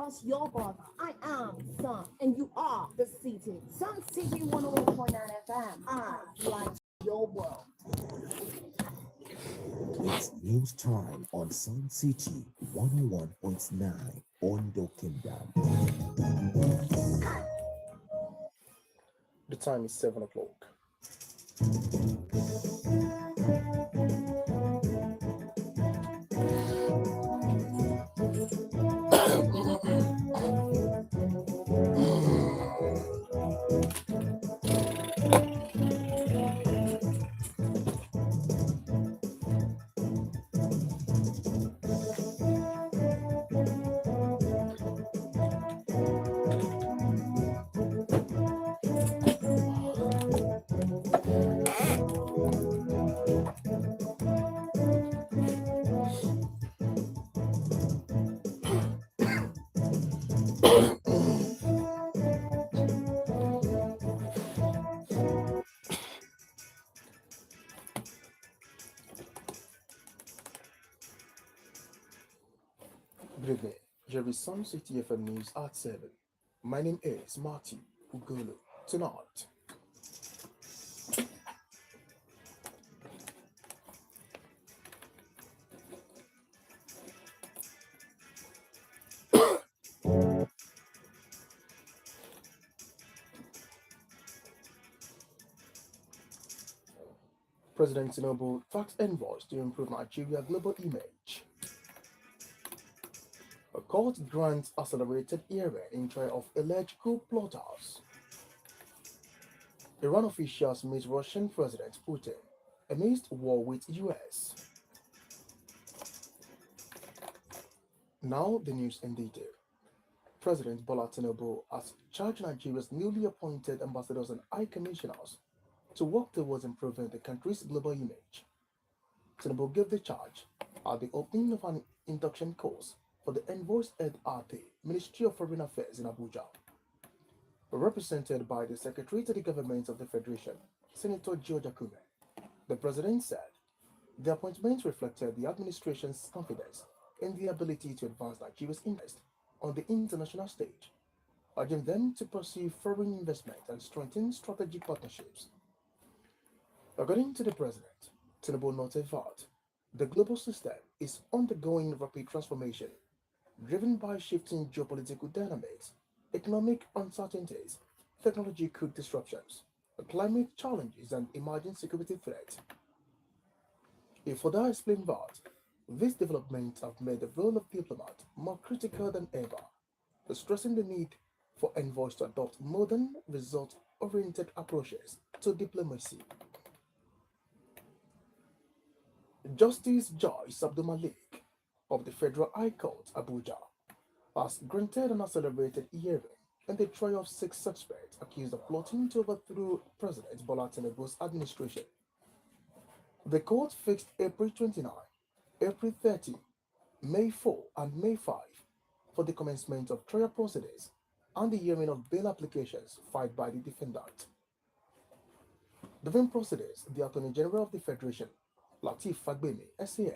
just your brother. I am Sun, and you are the city. Sun City 101.9 FM. I like your world. It's news time on Sun City 101.9 Ondo Kingdom. The time is 7 o'clock. Good evening. Here is Sun City FM News at 7. My name is Marty Ugolo. Tonight, President Tinubu tax envoys to improve Nigeria's global image. A court grants accelerated hearing in trial of alleged coup plotters. Iran officials meet Russian President Putin amidst war with US. Now the news in detail. President Bola Tinubu has charged Nigeria's newly appointed ambassadors and high commissioners to work towards improving the country's global image. Tinubu gave the charge at the opening of an induction course for the Envoys at the Ministry of Foreign Affairs in Abuja. Represented by the Secretary to the Government of the Federation, Senator George Akume, the President said the appointment reflected the administration's confidence in the ability to advance Nigeria's interest on the international stage, urging them to pursue foreign investment and strengthen strategic partnerships. According to the President, Tinubu noted that the global system is undergoing rapid transformation, driven by shifting geopolitical dynamics, economic uncertainties, technological disruptions, climate challenges, and emerging security threats. He further explained that these developments have made the role of diplomat more critical than ever, stressing the need for envoys to adopt modern, result oriented approaches to diplomacy. Justice Joyce Abdulmalik of the Federal High Court, Abuja, has granted an accelerated hearing in the trial of six suspects accused of plotting to overthrow President Bola Tinubu's administration. The court fixed April 29, April 30, May 4, and May 5 for the commencement of trial proceedings and the hearing of bail applications filed by the defendant. During proceedings, the Attorney General of the Federation, Lateef Fagbemi, SAN,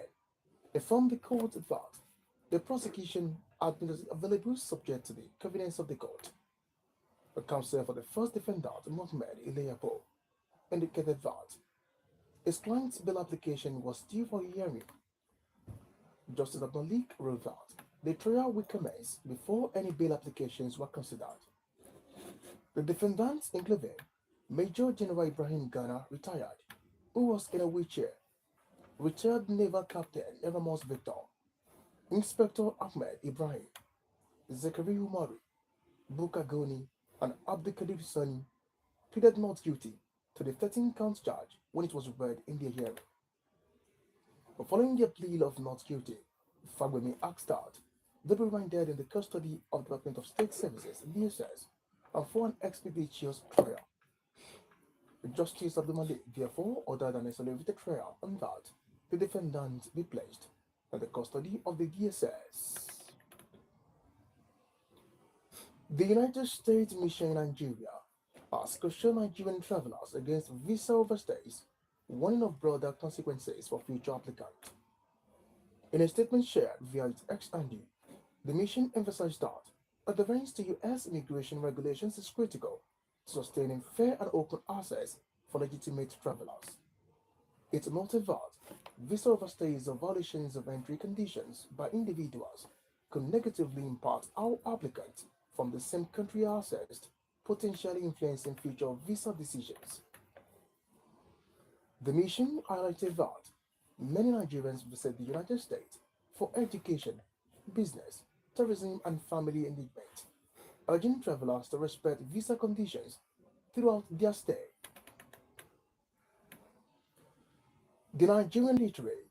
informed the court that the prosecution had been available subject to the convenience of the court. The counsel for the first defendant, Mohamed Ileyapo, indicated that his client's bail application was due for hearing. Justice Abdulmalik wrote that the trial will commence before any bail applications were considered. The defendants included Major General Ibrahim Ghana, retired, who was in a wheelchair, retired Naval Captain Eramos Victor, Inspector Ahmed Ibrahim, Zachary Umari, Buka Goni, and Abdulkadir Sani pleaded not guilty to the 13 count charge when it was read in their hearing. Following their plea of not guilty, Fagbemi asked that they be remanded in the custody of the Department of State Services (DSS) and for an expeditious trial. Justice Abdulmalik therefore ordered an accelerated trial and that the defendant be placed in the custody of the DSS. The United States Mission in Nigeria has cautioned Nigerian travelers against visa overstays, warning of broader consequences for future applicants. In a statement shared via its ex handle, the mission emphasized that Adherence to U.S. immigration regulations is critical to sustaining fair and open access for legitimate travelers. It noted that visa overstays or violations of entry conditions by individuals could negatively impact how applicants from the same country are assessed, potentially influencing future visa decisions. The mission highlighted that many Nigerians visit the United States for education, business, tourism, and family engagement, urging travelers to respect visa conditions throughout their stay. The Nigerian literary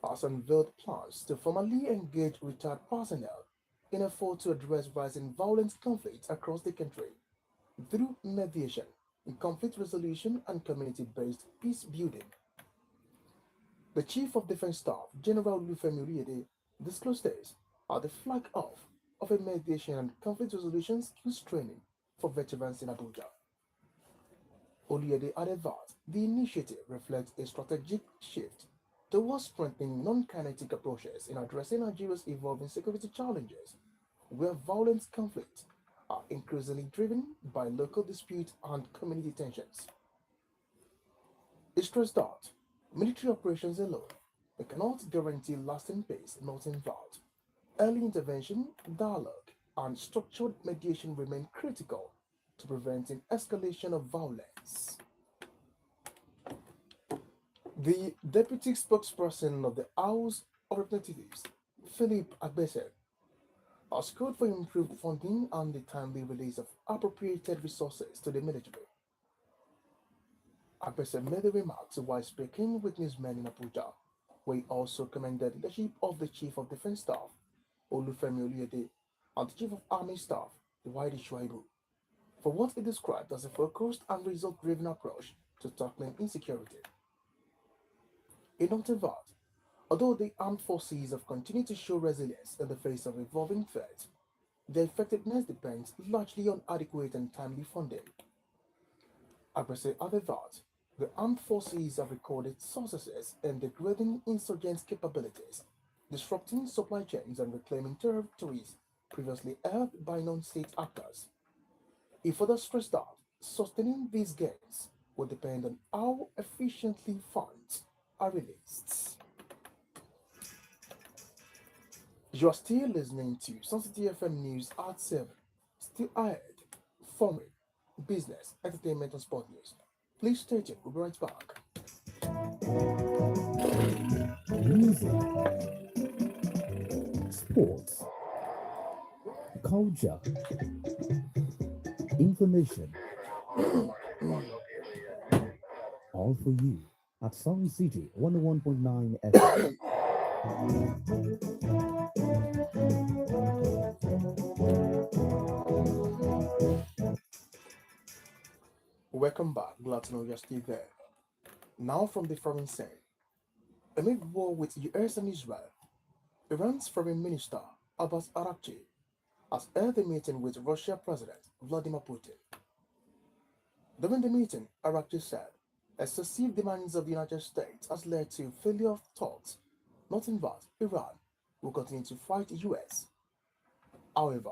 has unveiled plans to formally engage retired personnel in an effort to address rising violent conflicts across the country through mediation, conflict resolution, and community-based peace building. The Chief of Defense Staff, General Lufemi Uriede, disclosed this at the flag off of a mediation and conflict resolution skills training for veterans in Abuja. Uriede added that the initiative reflects a strategic shift towards strengthening non-kinetic approaches in addressing Nigeria's evolving security challenges, where violent conflicts are increasingly driven by local disputes and community tensions. It stressed that military operations alone cannot guarantee lasting peace, noting that early intervention, dialogue, and structured mediation remain critical to preventing escalation of violence. The deputy spokesperson of the House of Representatives, Philip Agbese, has called for improved funding and the timely release of appropriated resources to the military. Agbese made the remarks while speaking with newsmen in Abuja, where he also commended the leadership of the Chief of Defense Staff, Olufemi Oluyede, and the Chief of Army Staff, Wide Shuaibu, for what he described as a focused and result-driven approach to tackling insecurity. He noted that, although the armed forces have continued to show resilience in the face of evolving threats, their effectiveness depends largely on adequate and timely funding. Agbese added that the armed forces have recorded successes in degrading insurgents' capabilities, disrupting supply chains, and reclaiming territories previously held by non-state actors. He further stressed that sustaining these gains will depend on how efficiently funds are released. You are still listening to Sensitive FM News at 7. Still ahead, foreign, business, entertainment, and sport news. Please stay tuned. We'll be right back. Music, sports, culture, information, all for you at Sun City 101.9 FM. Welcome back. Glad to know you're still there. Now from the foreign scene. Amid war with US and Israel, Iran's foreign minister Abbas Araghchi has held a meeting with Russia President Vladimir Putin. During the meeting, Araghchi said excessive demands of the United States has led to failure of talks, noting that Iran will continue to fight the US. However,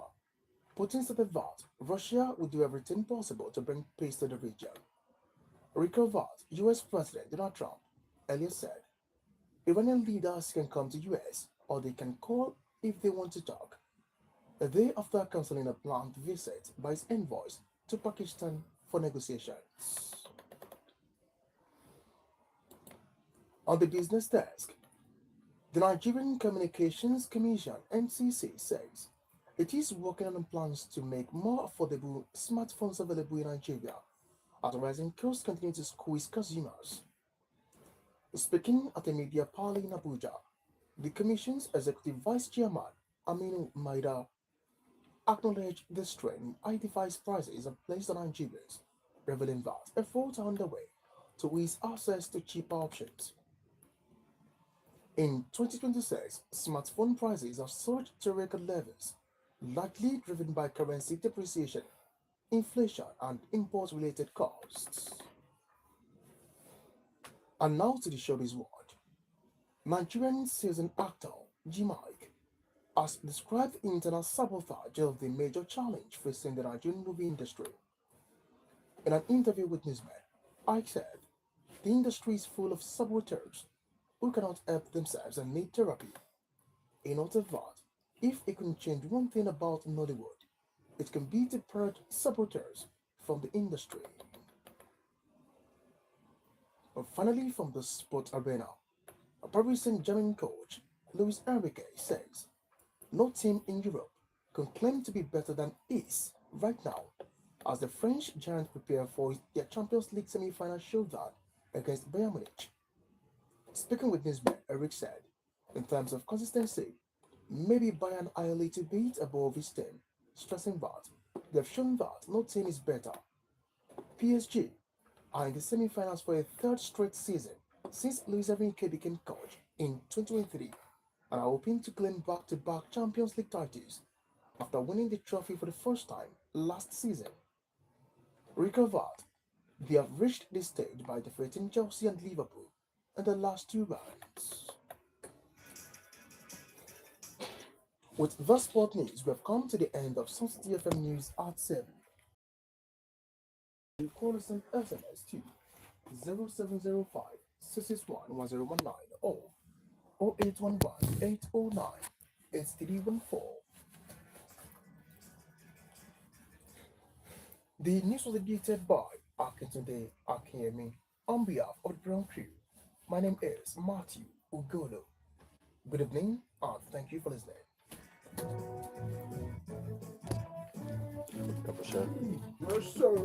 Putin stated that Russia will do everything possible to bring peace to the region. Recall that US President Donald Trump earlier said Iranian leaders can come to US or they can call if they want to talk, a day after cancelling a planned visit by his envoys to Pakistan for negotiations. On the business desk, the Nigerian Communications Commission (NCC) says it is working on plans to make more affordable smartphones available in Nigeria as rising costs continue to squeeze consumers. Speaking at a media parley in Abuja, the Commission's Executive Vice Chairman Aminu Maida acknowledged the strain high device prices have placed on Nigerians, revealing that efforts are underway to ease access to cheaper options. In 2026, smartphone prices have surged to record levels, largely driven by currency depreciation, inflation, and import-related costs. And now to the showbiz world. Nigerian seasoned actor G. Mike has described internal sabotage as the major challenge facing the Nigerian movie industry. In an interview with Newsman, Ike said, the industry is full of saboteurs who cannot help themselves and need therapy. He noted that if he can change one thing about Nollywood, it can be to purge saboteurs from the industry. And finally, from the sports arena, a Paris Saint-Germain coach, Luis Enrique, says no team in Europe can claim to be better than is right now as the French giants prepare for their Champions League semi-final showdown against Bayern Munich. Speaking with Newsman, Eric said, in terms of consistency, maybe Bayern are a little bit above his team, stressing that they've shown that no team is better. PSG are in the semi-finals for a third straight season since Luis Enrique became coach in 2023 and are hoping to claim back-to-back Champions League titles after winning the trophy for the first time last season. Recall that they have reached this stage by defeating Chelsea and Liverpool in the last two rounds. With the sport news, we have come to the end of Sun City FM News at 7. You call us on SMS to 0705 661 1019 or 0811 809 8314. The news was edited by Akintunde Akinyemi on behalf of the ground crew. My name is Matthew Ugolo. Good evening and thank you for listening. Yes, sir.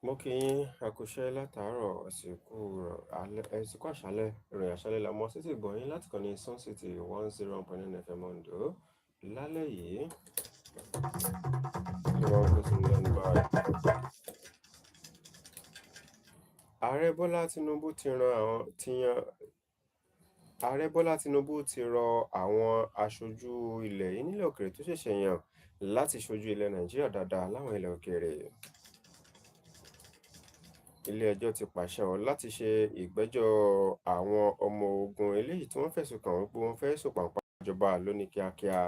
Mo kí yín àkúṣẹ́ látàárọ̀ ẹ̀sìnkú àṣálẹ́ ìròyìn àṣálẹ́ la mọ́ sí ti gbọ̀nyìn láti kàn ní Sun City 101.9 FM Ondo lálẹ́ yìí ni wọ́n kó sínú lẹ́nu báyìí. Ààrẹ Bọ́lá Tinubu ti rọ àwọn aṣojú ilẹ̀ yìí nílẹ̀ òkèèrè tó ṣẹ̀ṣẹ̀ yàn láti ṣojú ilẹ̀ Nàìjíríà dáadáa láwọn ilẹ̀ òkèèrè. Ilé-ẹjọ́ ti pàṣẹ láti ṣe ìgbẹ́jọ́ àwọn ọmọ ogun eléyìí tí wọ́n fẹ̀sùn kàn wípé wọ́n fẹ́ sòpàpà ìjọba lóní kíákíá.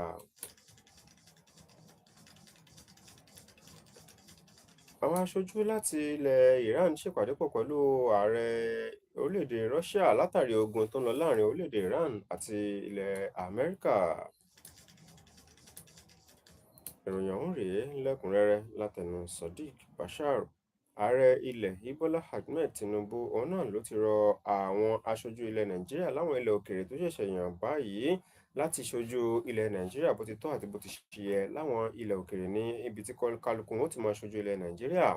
Àwọn aṣojú láti ilẹ̀ Iran ṣèpàdé pọ̀ pẹ̀lú ààrẹ orílẹ̀-èdè Russia látàrí ogun tó ń lọ láàrin orílẹ̀-èdè Iran àti ilẹ̀ Amẹ́ríkà. Ìròyìn ọ̀hún rèé lẹ́kùnrẹ́rẹ́ látẹnu Sadiq Bashir. Ààrẹ ilẹ̀ Bola Ahmed Tinubu òun náà ló ti rọ àwọn aṣojú ilẹ̀ Nàìjíríà láwọn ilẹ̀ òkèèrè tó ṣẹ̀ṣẹ̀ yàn báyìí láti ṣojú ilẹ̀ Nàìjíríà bó ti tọ́ àti bó ti ṣe yẹ láwọn ilẹ̀ òkèèrè ní ibi tí kálukú wọn ó ti máa ṣojú ilẹ̀ Nàìjíríà.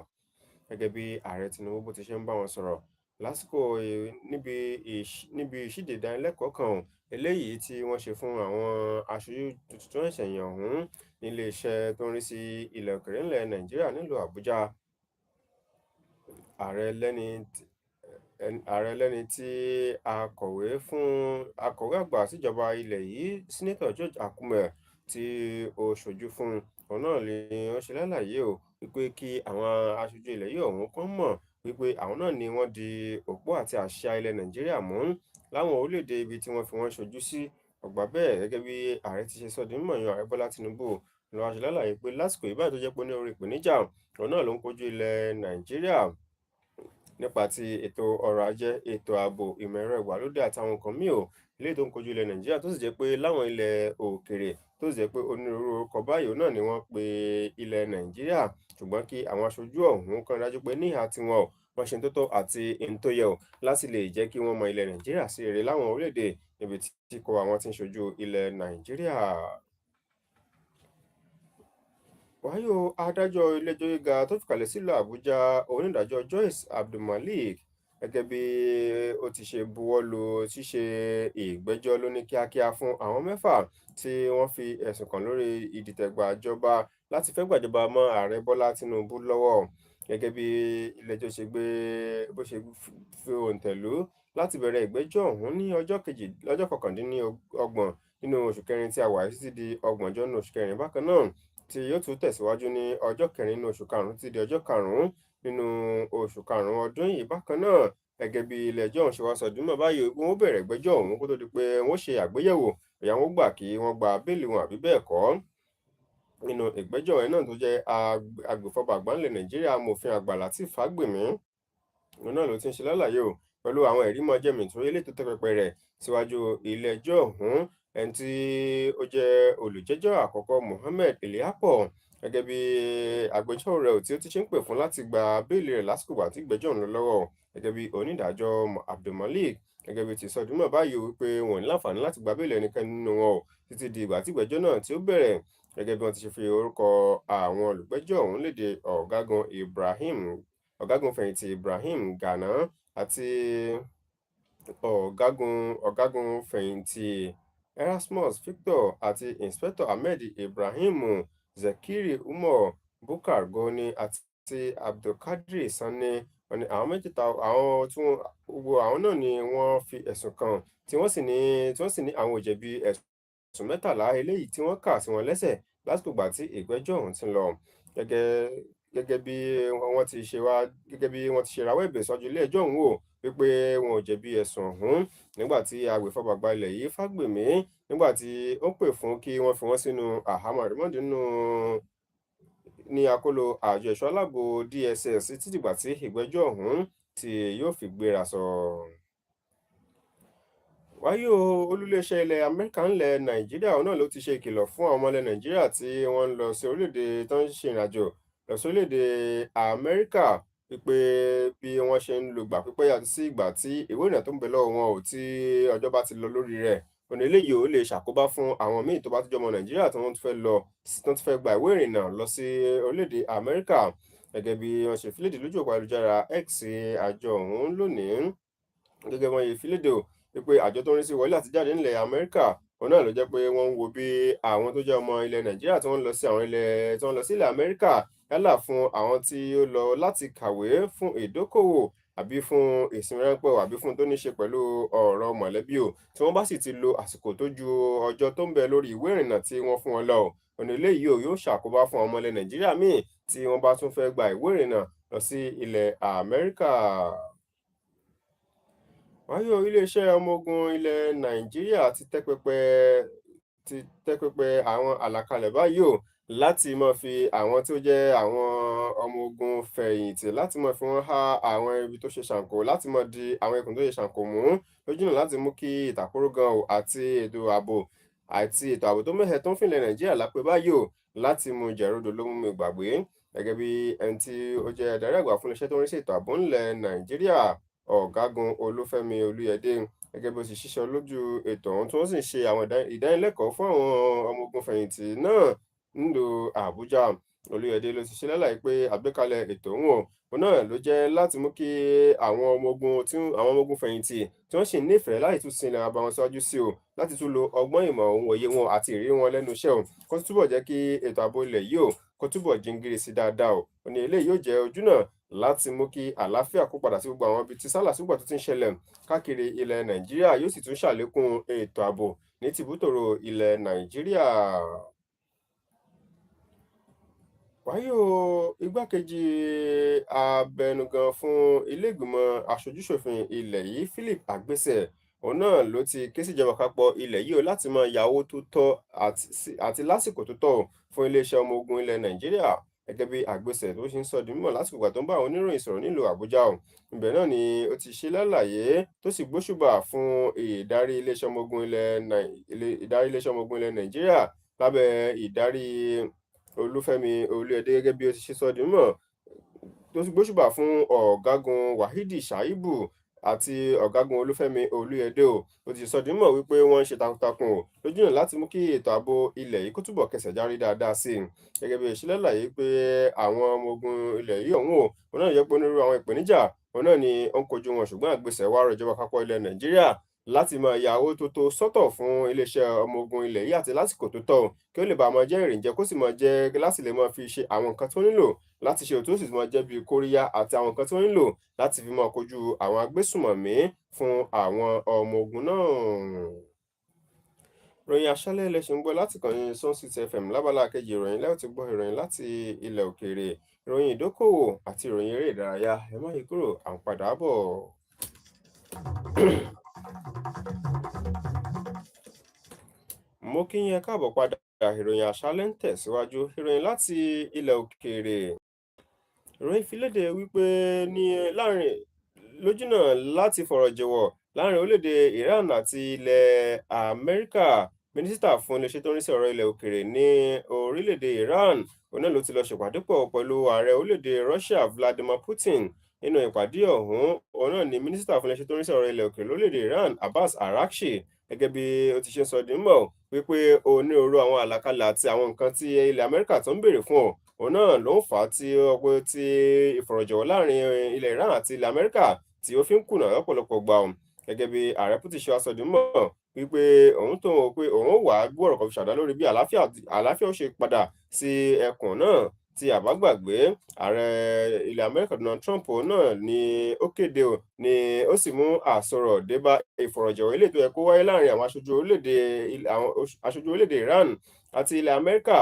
Gẹ́gẹ́ bí ààrẹ Tinubu bó ti ṣe ń bá wọn sọ̀rọ̀ lásìkò níbi ìṣíde ìdánilẹ́kọ̀ọ́ kan eléyìí tí wọ́n ṣe fún àwọn aṣojú tuntun tó ṣẹ̀ṣẹ̀ yàn ọ̀hún nílé iṣẹ́ tó ń rí sí ilẹ̀ òkèèrè ńlẹ̀ Nàìjíríà nílùú Àbújá. Ààrẹ lẹ́ni tí akọ̀wé àgbà síjọba ilẹ̀ yìí Senator George Akume tí ó ṣojú fún òun náà ni ó ṣe lálàyé wípé kí àwọn aṣojú ilẹ̀ yìí ọ̀hún kan mọ̀ wípé àwọn náà ni wọ́n di òpó àti àṣà ilẹ̀ Nàìjíríà mú láwọn orílẹ̀-èdè ibi tí wọ́n fi wọ́n ṣojú sí. Ọ̀gbà bẹ́ẹ̀ gẹ́gẹ́ bí ààrẹ ti ṣe sọ di mímọ̀ yan ààrẹ Bọ́lá Tinubu ló wá ṣe lálàyé pé lásìkò ìbáyìí tó jẹ́ pé ní orí ìpèníjà òun náà ló ń kojú ilẹ̀ Nàìjíríà nípa ti ètò ọrọ̀ ajé, ètò ààbò, ìmọ̀ ẹ̀rọ ìgbàlódé àtàwọn nǹkan míì eléyìí tó ń kojú ilẹ̀ Nàìjíríà tó sì jẹ́ pé láwọn ilẹ̀ òkèèrè tó sì jẹ́ pé onírúurú orúkọ báyìí náà ni wọ́n pe ilẹ̀ Nàìjíríà ṣùgbọ́n kí àwọn aṣojú ọ̀hún kan dájú pé níhà tiwọn wọ́n ṣe tó tọ́ àti ohun tó yẹ o láti lè jẹ́ kí wọ́n mọ ilẹ̀ Nàìjíríà sí rere láwọn orílẹ̀-èdè níbi tí kò àwọn tí ń ṣojú ilẹ̀ Nàìjíríà. Wàyí o, adájọ́ ilé-ẹjọ́ gíga tó fìkàlẹ̀ sílùú Àbújá onídàájọ́ Joyce Abdulmalik gẹ́gẹ́ bí ó ti ṣe buwọ́lu ṣíṣe ìgbẹ́jọ́ lóní kíákíá fún àwọn 6 tí wọ́n fi ẹ̀sùn kàn lórí ìdìtẹ̀gbàjọba láti fẹ́ gbàjọba mọ́ ààrẹ Bọ́lá Tinubu lọ́wọ́. Gẹ́gẹ́ bí ilé-ẹjọ́ ṣe gbé bó ṣe fi òǹtẹ̀ lù láti bẹ̀rẹ̀ ìgbẹ́jọ́ ọ̀hún ní ọjọ́ 29 nínú oṣù kẹrin tí a wà títí di 30 nínú oṣù kẹrin bákan náà, tí yóò tún tẹ̀síwájú ní ọjọ́ 4 nínú oṣù karùn-ún títí di ọjọ́ 5 nínú oṣù karùn-ún ọdún yìí bákan náà. Gẹ́gẹ́ bí ilé-ẹjọ́ ọ̀hún ṣe wá sọ di mímọ̀ báyìí wọ́n bẹ̀rẹ̀ ìgbẹ́jọ́ ọ̀hún kó tó di pé wọ́n ṣe àgbéyẹ̀wò bóyá wọ́n gbà kí wọ́n gba béèlì wọn àbí bẹ́ẹ̀ kọ́. Nínú ìgbẹ́jọ́ ẹ̀ náà tó jẹ́ agbèfọ́ba àgbà nílẹ̀ Nàìjíríà amòfin àgbà Lateef Fagbemi òun náà ló ti ń ṣe lálàyé o pẹ̀lú àwọn ẹ̀rí mọ́jẹ̀mí tó eléyìí tó tẹ́ pẹpẹ rẹ̀ síwájú ilé-ẹjọ́ ọ̀hún. Ẹni tí ó jẹ́ olùjẹ́jọ́ àkọ́kọ́ Mohammed Eliapo gẹ́gẹ́ bí agbẹjọ́rò rẹ̀ tí ó ti ṣe ń pè fún láti gba béèlì rẹ̀ lásìkò wà tí ìgbẹ́jọ́ ń lọ lọ́wọ́ gẹ́gẹ́ bí onídàájọ́ Abdulmalik gẹ́gẹ́ bí ti sọ di mímọ̀ báyìí wípé wọn ò ní láǹfààní láti gba béèlì ẹnikẹ́ni nínú wọn o títí di ìgbà tí ìgbẹ́jọ́ náà tí ó bẹ̀rẹ̀. Gẹ́gẹ́ bí wọ́n ti ṣe fi orúkọ àwọn olùgbẹ́jọ́ ọ̀hún léde ọ̀gágun fẹ̀yìntì Ibrahim Gana àti ọ̀gágun fẹ̀yìntì Erasmus Victor àti Inspector Ahmed Ibrahim Zakiri Umar Bukar Goni àti Abdulkadir Sani. Wọ́n ní àwọn mẹ́tẹ̀ẹ̀ta gbogbo àwọn náà ni wọ́n fi ẹ̀sùn kàn tí wọ́n sì ní àwọn ò jẹ̀bi ẹ̀sùn 13 eléyìí tí wọ́n kà sí wọn lẹ́sẹ̀ lásìkò ìgbà tí ìgbẹ́jọ́ ọ̀hún ti ń lọ. Gẹ́gẹ́ bí wọ́n ti ṣe rawọ́ ẹ̀bẹ̀ síwájú ilé-ẹjọ́ ọ̀hún wò wípé wọn ò jẹ̀bi ẹ̀sùn ọ̀hún nígbà tí agbèfọ́ba àgbà ilẹ̀ yìí Fagbemi nígbà tí ó pè fún kí wọ́n fi wọ́n sínú àhámọ́ àrèmọ́dé ní àkóló àjọ ẹ̀ṣọ́ aláàbò DSS títí dìgbà tí ìgbẹ́jọ́ ọ̀hún tí yóò fi gbéra sọ. Wàyí o, olú-iléeṣẹ́ ilẹ̀ Amẹ́ríkà ńlẹ̀ Nàìjíríà náà ló ti ṣe ìkìlọ̀ fún àwọn ọmọ ilẹ̀ Nàìjíríà tí wọ́n ń lọ sí orílẹ̀-èdè tó ń ṣe ìrìnàjò lọ sí orílẹ̀-èdè Amẹ́ríkà wípé bí wọ́n ṣe ń lo ìgbà pípẹ́ yàtọ̀ sí ìgbà tí ìwé ìrìnnà tó ń bẹ lọ́wọ́ wọn ò tí ọjọ́ bá ti lọ lórí rẹ̀. Ọ̀nà eléyìí ò lè ṣàkóbá fún àwọn míì tó bá tún jẹ́ ọmọ Nàìjíríà tí wọ́n tún fẹ́ gba ìwé ìrìnnà lọ sí orílẹ̀-èdè Amẹ́ríkà. Gẹ́gẹ́ bí wọ́n ṣe fi léde lójú òpó ayélujára X àjọ ọ̀hún lónìí. Gẹ́gẹ́ bí wọ́n ṣe fi léde wípé àjọ tó ń rí sí wọlé àti jáde nílẹ̀ Amẹ́ríkà òun náà ló jẹ́ pé wọ́n ń wo bí àwọn tó jẹ́ ọmọ ilẹ̀ Nàìjíríà tí wọ́n lọ sí ilẹ̀ Amẹ́ríkà yálà fún àwọn tí ó lọ láti kàwé fún ìdókòwò àbí fún ìsinmi ráńpẹ́ àbí fún tó ní ṣe pẹ̀lú ọ̀rọ̀ mọ̀lẹ́bí o tí wọ́n bá sì ti lo àsìkò tó ju ọjọ́ tó ń bẹ lórí ìwé ìrìnnà tí wọ́n fún wọn lọ. Ọ̀nà eléyìí yóò ṣàkóbá fún ọmọ ilẹ̀ Nàìjíríà míì tí wọ́n bá tún fẹ́ gba ìwé ìrìnnà lọ sí ilẹ̀ Amẹ́ríkà. Wàyí o, iléeṣẹ́ ọmọ ogun ilẹ̀ Nàìjíríà ti tẹ́ pẹpẹ àwọn àlàkalẹ̀ báyìí o láti máa fi àwọn tí ó jẹ́ àwọn ọmọ ogun fẹ̀yìntì láti máa fi wọ́n há àwọn ibi tó ṣe ṣàǹkó láti máa di àwọn ikùn tó ṣe ṣàǹkó mú lójúnà láti mú kí ìtàkùrọ̀gàn àti ètò ààbò tó mẹ́hẹ tó ń fìlẹ̀ Nàìjíríà lápẹ́ báyìí o láti mú jẹ̀rọ̀dọ̀ ló mú mi gbàgbé. Gẹ́gẹ́ bí ẹni tí ó jẹ́ adarí àgbà fún iléeṣẹ́ tó ń rí sí ètò ààbò ńlẹ̀ Nàìjíríà ọ̀gágun Olúfẹ́mi Olúyẹdé gẹ́gẹ́ bí ó ti ṣiṣẹ́ lójú ètò ọ̀hún tí wọ́n sì ń ṣe àwọn ìdánilẹ́kọ̀ọ́ fún àwọn ọmọ ogun fẹ̀yìntì náà nílùú Àbújá. Olúyẹdé ló ti ṣe lálàyé pé àgbékalẹ̀ ètò òun náà ló jẹ́ láti mú kí àwọn ọmọ ogun fẹ̀yìntì tí wọ́n sì nífẹ̀ẹ́ láti tún sin ara wọn síwájú sí o láti tún lo ọgbọ́n ìmọ̀ ohun òye wọn àti ìrírí wọn lẹ́nu iṣẹ́ o kó túbọ̀ jẹ́ kí ètò ààbò ilẹ̀ yìí o kó túbọ̀ jíngiri sí dáadáa o. Ó ní eléyìí yóò jẹ́ ojúnà láti mú kí àlàáfíà kó padà sí gbogbo àwọn ibi tí sálàsígbà tó ti ń ṣẹlẹ̀ káàkiri ilẹ̀ Nàìjíríà yóò sì tún ṣàlékún ètò ààbò ní tìbútòrò ilẹ̀ Nàìjíríà. Wàyí o, igbákejì abẹnugan fún ilé-ìgbìmọ̀ aṣojú-ṣòfin ilẹ̀ yìí Philip Agbese òun náà ló ti ké síjọba àpapọ̀ ilẹ̀ yìí o láti máa ya owó tó tọ́ àti lásìkò tó tọ́ fún iléeṣẹ́ ọmọ ogun ilẹ̀ Nàìjíríà. Gẹ́gẹ́ bí Agbese tó ṣe ń sọ di mímọ̀ lásìkò ìgbà tó ń bá àwọn oníròyìn sọ̀rọ̀ nílùú Àbújá o. Ibẹ̀ náà ni ó ti ṣe lálàyé tó sì gbóṣùbà fún ìdarí iléeṣẹ́ ọmọ ogun ilẹ̀ Nàìjíríà lábẹ́ ìdarí Olúfẹ́mi Olúyẹdé gẹ́gẹ́ bí ó ti ṣe sọ di mímọ̀ tó sì gbóṣùbà fún ọ̀gágun Wahidi Shaibu àti ọ̀gágun Olúfẹ́mi Olúyẹdé o. Ó ti sọ di mímọ̀ wípé wọ́n ń ṣe takuntakun o lójúnà láti mú kí ètò ààbò ilẹ̀ yìí kó túbọ̀ kẹsẹ̀ járí dáadáa sí i. Gẹ́gẹ́ bí ìṣẹ̀lẹ̀ àlàyé pé àwọn ọmọ ogun ilẹ̀ yìí ọ̀hún o, òun náà yẹ pé onírúurú àwọn ìpèníjà òun náà ni ó ń kojú wọn, ṣùgbọ́n àgbésẹ̀ wá rọ ìjọba àpapọ̀ ilẹ̀ Nàìjíríà láti máa ya owó tó tó sọ́tọ̀ fún iléeṣẹ́ ọmọ ogun ilẹ̀ yìí àti lásìkò tó tọ́ kí ó lè bá máa jẹ́ ìrìnjẹ kó sì máa jẹ́ láti lè máa fi ṣe àwọn nǹkan tó nílò láti ṣe òtún sì máa jẹ́ bíi kóríyá àti àwọn nǹkan tó nílò láti fi máa kojú àwọn agbésùmọ̀mí fún àwọn ọmọ ogun náà. Ìròyìn àṣálẹ́ ilẹ̀ ṣe ń gbọ́ láti kàn ní Sunset FM lábala kejì ìròyìn lẹ́yìn tí gbọ́ ìròyìn láti ilẹ̀ òkèèrè, ìròyìn ìdókòwò àti ìròyìn eré ìdárayá. Ẹ má yí kúrò, à ń padà bọ̀. Mo kí yín ẹ káàbọ̀ padà. Ìròyìn àṣálẹ́ ń tẹ̀síwájú. Ìròyìn láti ilẹ̀ òkèèrè. Ìròyìn fi léde wípé ní lójúnà láti fọ̀rọ̀ jẹ̀wọ̀ láàrin orílẹ̀-èdè Iran àti ilẹ̀ Amẹ́ríkà, mínísítà fún iléeṣẹ́ tó ń rí sí ọ̀rọ̀ ilẹ̀ òkèèrè ní orílẹ̀-èdè Iran òun náà ló ti lọ ṣèpàdé pọ̀ pẹ̀lú ààrẹ orílẹ̀-èdè Russia Vladimir Putin. Nínú ìpàdé ọ̀hún, òun náà ni mínísítà fún iléeṣẹ́ tó ń rí sí ọ̀rọ̀ ilẹ̀ òkèèrè lórílẹ̀-èdè Iran Abbas Araghchi gẹ́gẹ́ bí ó ti ṣe sọ di mímọ̀ wípé onírúurú àwọn àlàkalẹ̀ àti àwọn nǹkan tí ilẹ̀ Amẹ́ríkà tó ń béèrè fún òun náà ló ń fà á tí ìfọ̀rọ̀jọ̀wọ̀ láàrin ilẹ̀ Iran àti ilẹ̀ Amẹ́ríkà tí ó fi ń kùnà lọ́pọ̀lọpọ̀ gbà ọ́n. Gẹ́gẹ́ bí ààrẹ Putin ṣe wá sọ di mímọ̀ wípé òun tó wọ́n pé òun wà á gbọ́rọ̀ kan fi ṣàdá lórí bí àlàáfíà ó ṣe padà sí ẹkùn náà. Tí a bá gbàgbé, ààrẹ ilẹ̀ Amẹ́ríkà Donald Trump náà ni ó kéde ni ó sì mú àsọ̀rọ̀ dé bá ìfọ̀rọ̀jọ̀wọ̀ eléyìí tó yẹ kó wáyé láàrin àwọn aṣojú orílẹ̀-èdè Iran àti ilẹ̀ Amẹ́ríkà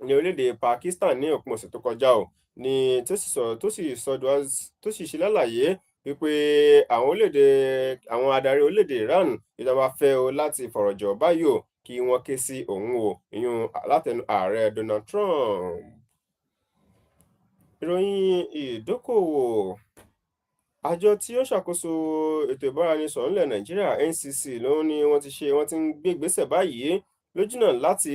ní orílẹ̀-èdè Pakistan ní òpin ọ̀sẹ̀ tó kọjá o. Ní tó sì ṣe lálàyé wípé àwọn adarí orílẹ̀-èdè Iran ìjọba fẹ́ o láti fọ̀rọ̀jọ̀wọ̀ báyìí o kí wọ́n ké sí òun o, ìyún látẹnu ààrẹ Donald Trump. Ìròyìn ìdókòwò. Àjọ tí ó ṣàkóso ètò ìbáraẹnisọ̀rọ̀ nílẹ̀ Nàìjíríà NCC ló ní wọ́n ti ń gbé ìgbésẹ̀ báyìí lójúnà láti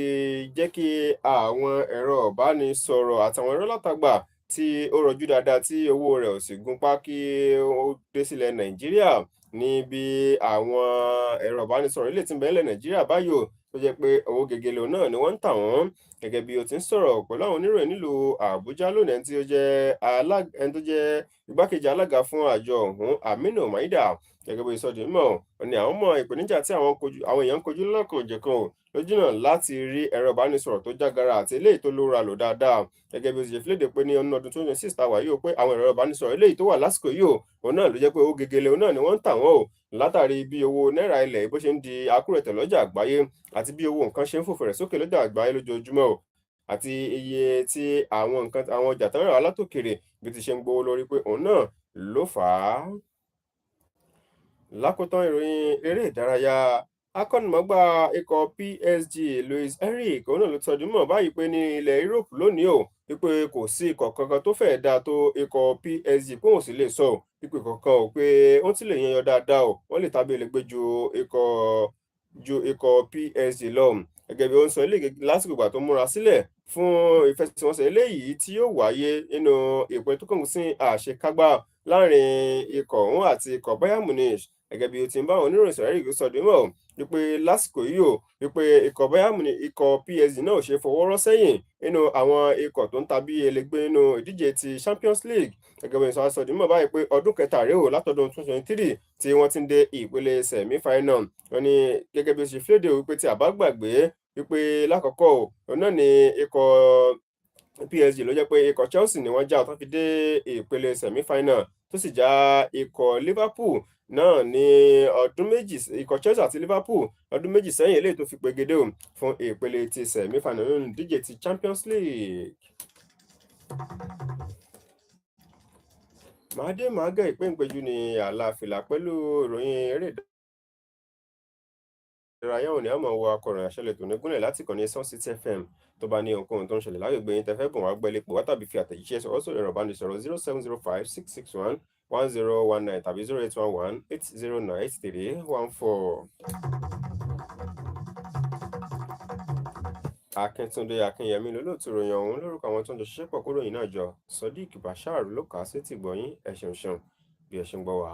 jẹ́ kí àwọn ẹ̀rọ ìbánisọ̀rọ̀ àtàwọn ẹ̀rọ alátagbà tí ó rọjú dáadáa tí owó rẹ̀ ò sì gúnpá kí ó dé sílẹ̀ Nàìjíríà ní bí àwọn ẹ̀rọ ìbánisọ̀rọ̀ ilé tí ń bẹ nílẹ̀ Nàìjíríà báyìí tó jẹ́ pé owó gegele náà ni wọ́n ń tà wọ́n. Gẹ́gẹ́ bí ó ti ń sọ̀rọ̀ pẹ̀lú àwọn oníròyìn nílùú Àbújá lónìí ẹni tó jẹ́ igbákejì alága fún àjọ ọ̀hún Aminu Maida, gẹ́gẹ́ bí ìsọdì mímọ̀ ni àwọn mọ ìpèníjà tí àwọn èèyàn ń kojú lọ́kàn-ò-jọ̀kan lójúnà láti rí ẹ̀rọ ìbánisọ̀rọ̀ tó jágara àti eléyìí tó lóra lò dáadáa. Gẹ́gẹ́ bí ó ti ṣe fi léde pé ní ọdún 2026 táwa yìí pé àwọn ẹ̀rọ ìbánisọ̀rọ̀ eléyìí tó wà lásìkò yìí òun náà ló jẹ́ pé owó gegele òun náà ni wọ́n ń tà wọ́n látàrí bí owó náírà ilẹ̀ bó ṣe ń di akúrẹ̀tẹ̀ lọ́jà àgbáyé àti bí owó nǹkan ṣe ń fò fẹ̀rẹ̀ sókè lọ́jà àgbáyé lójoojúmọ́ àti iye tí àwọn ọjà tán rà látòkèrè bí ti ṣe ń gbówó lórí pé òun náà ló fà á. Lákòótán ìròyìn eré ìdárayá. Akọ́nimọ̀ọ́gbá ikọ̀ PSG Luis Enrique òun náà ló tọ́jú mọ̀ báyìí pé ní ilẹ̀ Europe lónìí wípé kò sí ikọ̀ kankan tó fẹ́ẹ̀ dáa tó ikọ̀ PSG pé òun sì lè sọ wípé kankan pé wọ́n ti lè yanyan dáadáa wọ́n lè tàbí lè gbé ju ikọ̀ PSG lọ. Gẹ́gẹ́ bí ó ń sọ eléyìí lásìkò ìgbà tó múra sílẹ̀ fún ìfẹsẹ̀wọnsẹ̀ eléyìí tí yóò wáyé nínú ìpín tó kàn sí àṣekágbá láàrin ikọ̀ ọ̀hún àti ikọ̀ Bayern Munich. Gẹ́gẹ́ bí ó ti ń bá àwọn oníròyìn sọ̀rọ̀ Eric sọdún mọ́ wípé lásìkò yìí wípé ikọ̀ Bayern Munich ikọ̀ PSG náà ṣe fọwọ́ rọ́ sẹ́yìn nínú àwọn ikọ̀ tó ń ta bí elégbé nínú ìdíje ti Champions League. Gẹ́gẹ́ bí ìsọ̀rọ̀ sọdún mọ́ báyìí pé ọdún kẹta rèé látọdún 2023 tí wọ́n ti ń dé ìpele semi-final. Wọ́n ní gẹ́gẹ́ bí ó ṣe flédè wípé tí a bá gbàgbé wípé lákọ̀ọ́kọ́ òun náà ni ikọ̀ PSG ló jẹ́ pé ikọ̀ Chelsea ni wọ́n já tó fi dé ìpele semi-final tó sì já ikọ̀ Liverpool náà ní ọdún méjì, ikọ̀ Chelsea àti Liverpool ọdún méjì sẹ́yìn eléyìí tó fi pegedé fún ìpele ti semi-final nínú ìdíje ti Champions League. Màá gẹ̀ ìpéǹpéjú ní àlàáfíà pẹ̀lú ìròyìn eré ìdárayá òní àmọ́ wo akọ̀ròyìn àṣẹlẹ̀ tó ní gúnlẹ̀ láti kàn ní Sunset FM. Tó bá ní ohunkóhun tó ń ṣẹlẹ̀ lágbègbè yín tẹ́fẹ́ bùn wá gbẹ́lẹ̀ pò wá tàbí fi àtẹ̀jíṣẹ́ sọ̀rọ̀ sórí ẹ̀rọ ìbánisọ̀rọ̀ 07056611019 tàbí 08180983814. Akíntúndé Akínyẹmí lolóòtú ìròyìn ọ̀hún lórúkọ àwọn tó ń jọ ṣiṣẹ́ pọ̀ kóròyìn náà jọ. Sodiq Bashir ló kà á sétí gbọ̀yìn. Ẹ ṣeun bí ẹ ṣe ń gbọ́ wá.